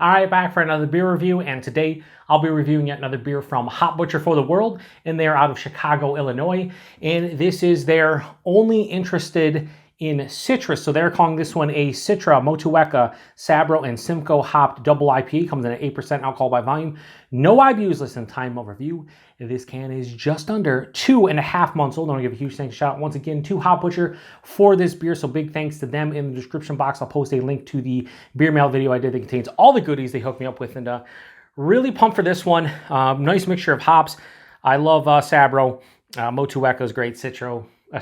All right, back for another beer review, and today I'll be reviewing yet another beer from Hop Butcher for the World, and they're out of Chicago, Illinois, and this is their only interested in citrus, so they're calling this one a Citra, Motueka, Sabro and Simcoe-hopped Double IPA. Comes in at 8% alcohol by volume. No IBUs listed in time of review. This can is just under 2.5 months old. I want to give a huge thanks shout once again to Hop Butcher for this beer, so big thanks to them. In the description box, I'll post a link to the beer mail video I did that contains all the goodies they hooked me up with, and really pumped for this one. Nice mixture of hops. I love Sabro. Motueka is great. Citra. I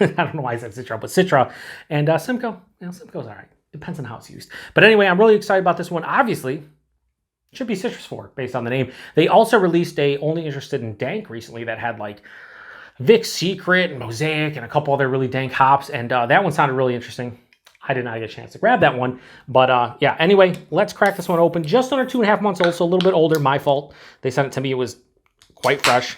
don't know why I said Citra, but Citra. And Simcoe. Simcoe's all right. Depends on how it's used. But anyway, I'm really excited about this one. Obviously, should be citrus forward based on the name. They also released a Only Interested in Dank recently that had like Vic's Secret and Mosaic and a couple other really dank hops. And that one sounded really interesting. I did not get a chance to grab that one. But yeah, anyway, let's crack this one open. Just under 2.5 months old, so a little bit older. My fault. They sent it to me. It was quite fresh.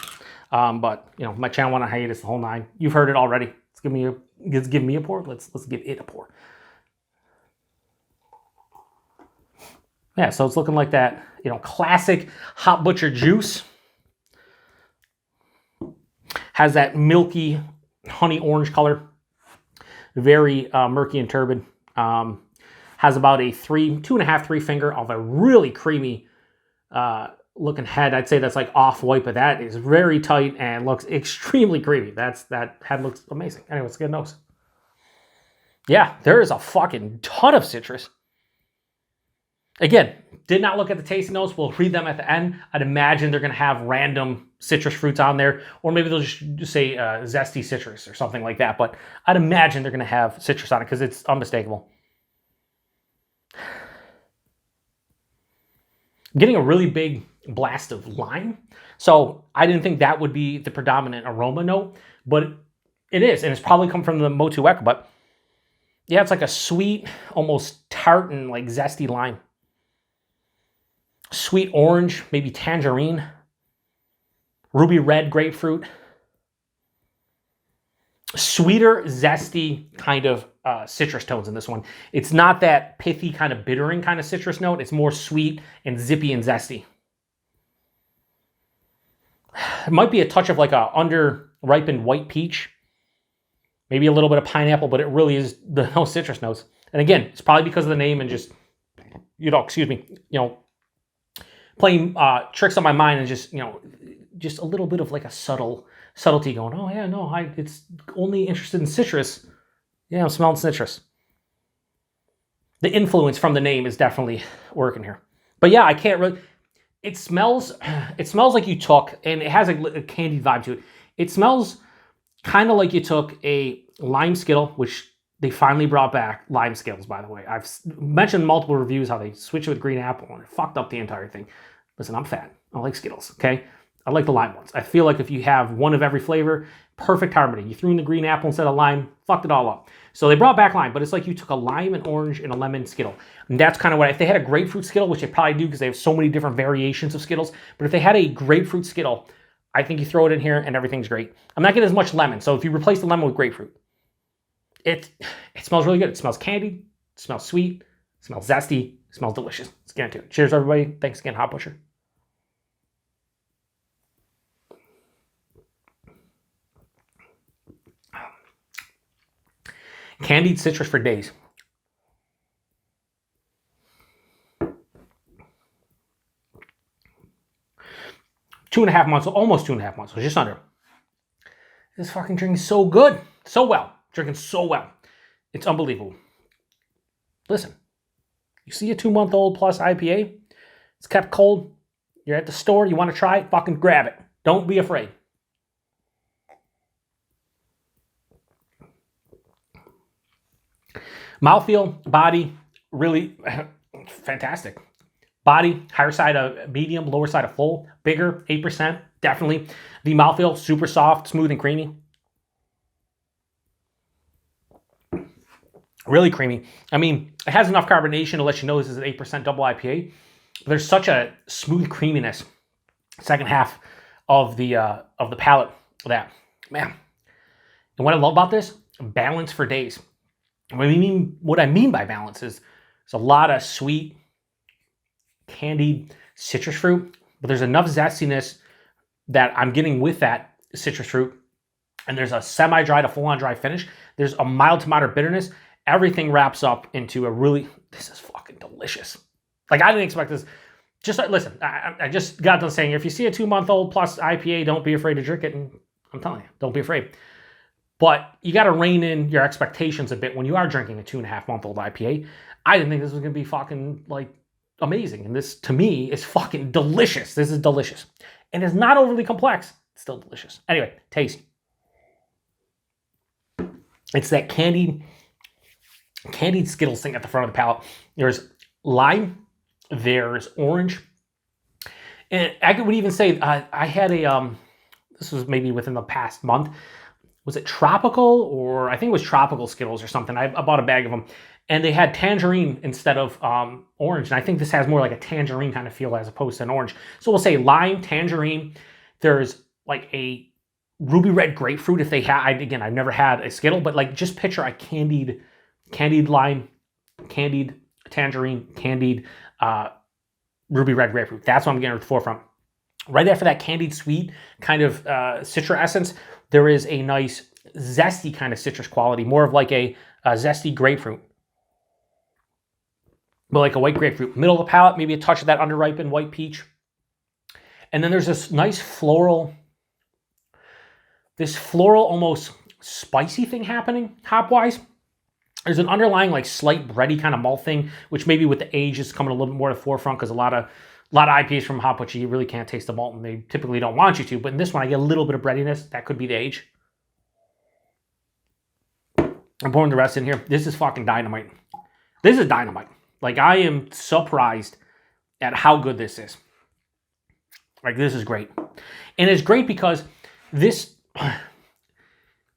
But you know, my channel went on hiatus the whole nine. You've heard it already. Let's give me a pour. Let's give it a pour. Yeah, so it's looking like that, you know, classic Hop Butcher juice. Has that milky honey orange color. Very murky and turbid. Has about a 2.5, 3 finger of a really creamy looking head. I'd say that's like off-white, but that is very tight and looks extremely creamy. That head looks amazing. Anyway, let's get a nose. Yeah, there is a fucking ton of citrus. Again, did not look at the tasting notes. We'll read them at the end. I'd imagine they're going to have random citrus fruits on there, or maybe they'll just say zesty citrus or something like that. But I'd imagine they're going to have citrus on it because it's unmistakable. I'm getting a really big blast of lime. So I didn't think that would be the predominant aroma note, but it is. And it's probably come from the Motueka. But yeah, it's like a sweet, almost tart and like zesty lime. Sweet orange, maybe tangerine. Ruby red grapefruit. Sweeter, zesty kind of citrus tones in this one. It's not that pithy kind of bittering kind of citrus note. It's more sweet and zippy and zesty. It might be a touch of like a under-ripened white peach. Maybe a little bit of pineapple, but it really is no citrus notes. And again, it's probably because of the name and just, you know, playing tricks on my mind and just, you know, just a little bit of like a subtlety going, oh yeah, no, it's only interested in citrus. Yeah, I'm smelling citrus. The influence from the name is definitely working here. But yeah, I can't really, it smells like you took, and it has a candied vibe to it. It smells kind of like you took a lime Skittle, which they finally brought back lime Skittles, by the way. I've mentioned in multiple reviews how they switched with green apple and it fucked up the entire thing. Listen, I'm fat. I like Skittles, okay? I like the lime ones. I feel like if you have one of every flavor, perfect harmony. You threw in the green apple instead of lime, fucked it all up. So they brought back lime, but it's like you took a lime, an orange, and a lemon Skittle. And that's kind of what, if they had a grapefruit Skittle, which they probably do because they have so many different variations of Skittles, but if they had a grapefruit Skittle, I think you throw it in here and everything's great. I'm not getting as much lemon, so if you replace the lemon with grapefruit, it smells really good. It smells candied, it smells sweet, it smells zesty, it smells delicious. Let's get into it. Cheers, everybody. Thanks again, Hop Butcher. Candied citrus for days. Almost 2.5 months, so just under. This fucking drink is so good. So well. Drinking so well. It's unbelievable. Listen, you see a 2-month-old plus IPA, it's kept cold, you're at the store, you want to try it, fucking grab it. Don't be afraid. Mouthfeel, body, really fantastic. Body, higher side of medium, lower side of full, bigger, 8%, definitely. The mouthfeel, super soft, smooth, and creamy. Really creamy. I mean, it has enough carbonation to let you know this is an 8% double IPA. But there's such a smooth creaminess second half of the palate that, man. And what I love about this, balance for days. What I mean by balance is There's a lot of sweet, candied citrus fruit, but there's enough zestiness that I'm getting with that citrus fruit. And there's a semi-dry to full-on dry finish. There's a mild to moderate bitterness. Everything wraps up into a really, this is fucking delicious. Like, I didn't expect this. Just listen, I just got done saying, if you see a 2-month-old plus IPA, don't be afraid to drink it. And I'm telling you, don't be afraid. But you got to rein in your expectations a bit when you are drinking a 2.5-month-old IPA. I didn't think this was going to be fucking, like, amazing. And this, to me, is fucking delicious. This is delicious. And it's not overly complex. It's still delicious. Anyway, taste. It's that candied Skittles thing at the front of the palate. There's lime. There's orange. And I would even say I had a, this was maybe within the past month. Was it tropical, or I think it was tropical Skittles or something. I bought a bag of them. And they had tangerine instead of orange. And I think this has more like a tangerine kind of feel as opposed to an orange. So we'll say lime, tangerine. There's like a ruby red grapefruit if they had. Again, I've never had a Skittle, but like just picture a candied lime, candied tangerine, candied ruby red grapefruit. That's what I'm getting at the forefront. Right after that candied sweet kind of Citra essence, there is a nice zesty kind of citrus quality, more of like a zesty grapefruit. But like a white grapefruit. Middle of the palate, maybe a touch of that underripened white peach. And then there's this nice floral, almost spicy thing happening hop-wise. There's an underlying like slight bready kind of malt thing, which maybe with the age is coming a little bit more to the forefront because a lot of IPAs from hop butcher, you really can't taste the malt and they typically don't want you to. But in this one, I get a little bit of breadiness. That could be the age. I'm pouring the rest in here. This is fucking dynamite. This is dynamite. Like, I am surprised at how good this is. Like, this is great. And it's great because this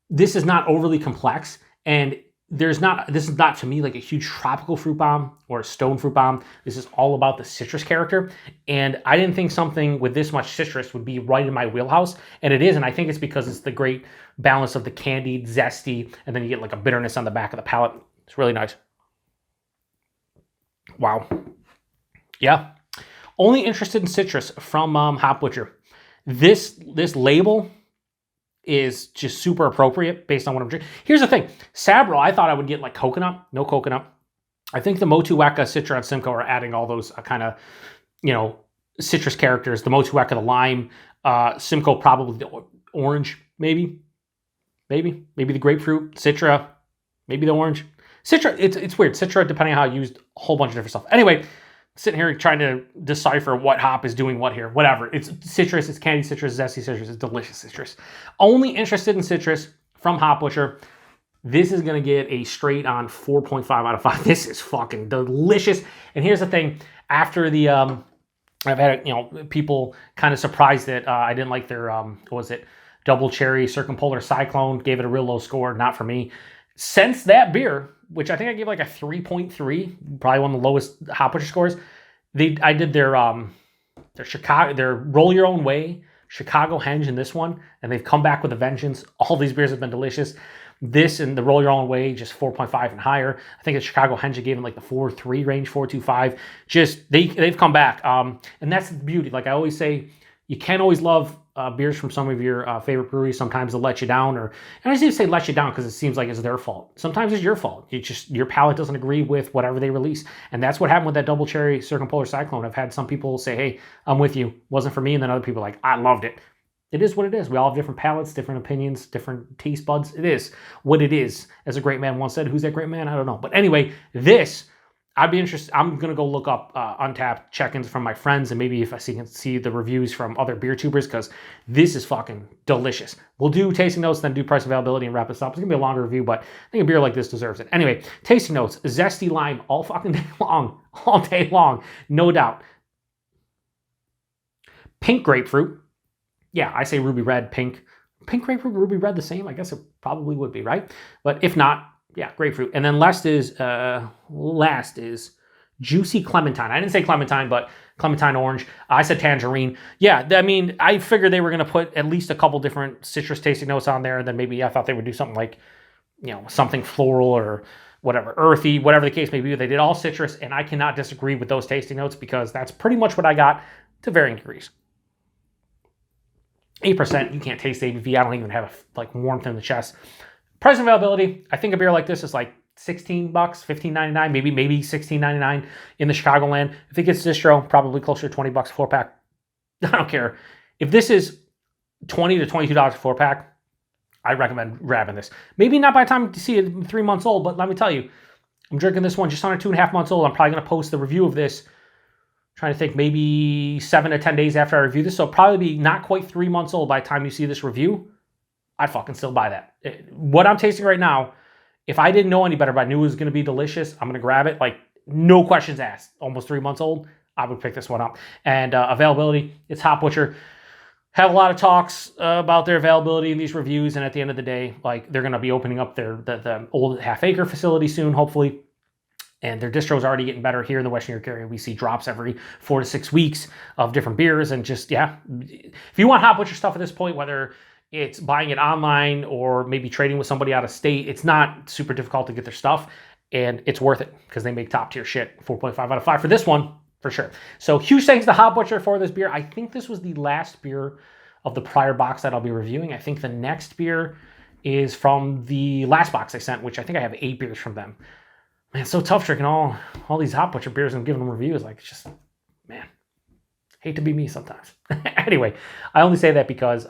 is not overly complex, and this is not to me like a huge tropical fruit bomb or a stone fruit bomb. This is all about the citrus character. And I didn't think something with this much citrus would be right in my wheelhouse. And it is, and I think it's because it's the great balance of the candied, zesty, and then you get like a bitterness on the back of the palate. It's really nice. Wow. Yeah. Only interested in citrus from Hop Butcher. This label is just super appropriate based on what I'm drinking. Here's the thing. Sabro, I thought I would get like coconut. No coconut. I think the Motueka, Citra, and Simcoe are adding all those kind of, citrus characters. The Motueka, the lime. Simcoe, probably the orange, maybe. Maybe the grapefruit. Citra, maybe the orange. Citra, it's weird. Citra, depending on how I used a whole bunch of different stuff. Anyway, sitting here trying to decipher what hop is doing what here. Whatever. It's citrus, it's candy citrus, zesty citrus, it's delicious citrus. Only interested in citrus from Hop Butcher. This is going to get a straight on 4.5 out of 5. This is fucking delicious. And here's the thing. After the, I've had, people kind of surprised that I didn't like their, Double Cherry Circumpolar Cyclone. Gave it a real low score. Not for me. Since that beer, which I think I gave like a 3.3, probably one of the lowest Hop Butcher scores. I did their Roll Your Own Way, Chicago Henge in this one, and they've come back with a vengeance. All these beers have been delicious. This and the Roll Your Own Way, just 4.5 and higher. I think the Chicago Henge gave them like the 4.3 range, 4.25. Just they've come back, and that's the beauty. Like I always say, you can't always love beers from some of your favorite breweries. Sometimes they'll let you down, and I just say let you down because it seems like it's their fault. Sometimes it's your fault. Your palate doesn't agree with whatever they release, and that's what happened with that Double Cherry Circumpolar Cyclone. I've had some people say, "Hey, I'm with you. Wasn't for me," and then other people are like, "I loved it." It is what it is. We all have different palates, different opinions, different taste buds. It is what it is. As a great man once said, "Who's that great man?" I don't know, but anyway, this. I'd be interested. I'm going to go look up Untappd check-ins from my friends and maybe if I can see the reviews from other beer tubers because this is fucking delicious. We'll do tasting notes, then do price availability and wrap this up. It's going to be a longer review, but I think a beer like this deserves it. Anyway, tasting notes, zesty lime all fucking day long, no doubt. Pink grapefruit. Yeah, I say ruby red, pink. Pink grapefruit, ruby red the same? I guess it probably would be, right? But if not, yeah, grapefruit. And then last is juicy clementine. I didn't say clementine, but clementine orange. I said tangerine. Yeah, I mean, I figured they were going to put at least a couple different citrus tasting notes on there. And then maybe I thought they would do something like, something floral or whatever, earthy, whatever the case may be. They did all citrus, and I cannot disagree with those tasting notes because that's pretty much what I got to varying degrees. 8%, you can't taste ABV. I don't even have like warmth in the chest. Price and availability, I think a beer like this is like $16, $15.99, maybe $16.99 in the Chicagoland. If it gets distro, probably closer to $20 a 4-pack. I don't care. If this is $20 to $22 a 4-pack, I recommend grabbing this. Maybe not by the time you see it 3 months old, but let me tell you, I'm drinking this one just under 2.5 months old. I'm probably going to post the review of this, trying to think, maybe 7 to 10 days after I review this. So probably be not quite 3 months old by the time you see this review. I'd fucking still buy that. What I'm tasting right now, if I didn't know any better, but I knew it was going to be delicious, I'm going to grab it. Like, no questions asked. Almost 3 months old, I would pick this one up. And availability, it's Hop Butcher. Have a lot of talks about their availability in these reviews, and at the end of the day, like, they're going to be opening up the old half-acre facility soon, hopefully. And their distro is already getting better here in the Western New York area. We see drops every 4 to 6 weeks of different beers, and just, yeah. If you want Hop Butcher stuff at this point, whether it's buying it online or maybe trading with somebody out of state, it's not super difficult to get their stuff, and it's worth it because they make top-tier shit. 4.5 out of 5 for this one, for sure. So huge thanks to Hop Butcher for this beer. I think this was the last beer of the prior box that I'll be reviewing. I think the next beer is from the last box I sent, which I think I have 8 beers from them. Man, it's so tough drinking all these Hop Butcher beers and giving them reviews. Like, it's just, man, hate to be me sometimes. Anyway, I only say that because,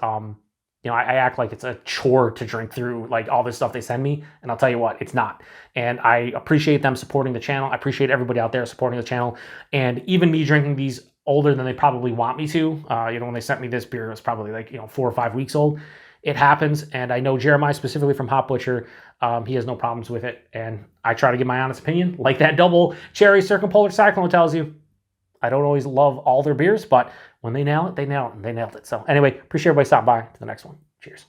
I act like it's a chore to drink through like all this stuff they send me, and I'll tell you what, it's not. And I appreciate them supporting the channel. I appreciate everybody out there supporting the channel, and even me drinking these older than they probably want me to. When they sent me this beer, it was probably like 4 or 5 weeks old. It happens, and I know Jeremiah specifically from Hop Butcher, he has no problems with it, and I try to give my honest opinion, like that double cherry circumpolar cyclone tells you. I don't always love all their beers, but when they nail it, they nail it, and they nailed it. So anyway, appreciate everybody stopping by. To the next one. Cheers.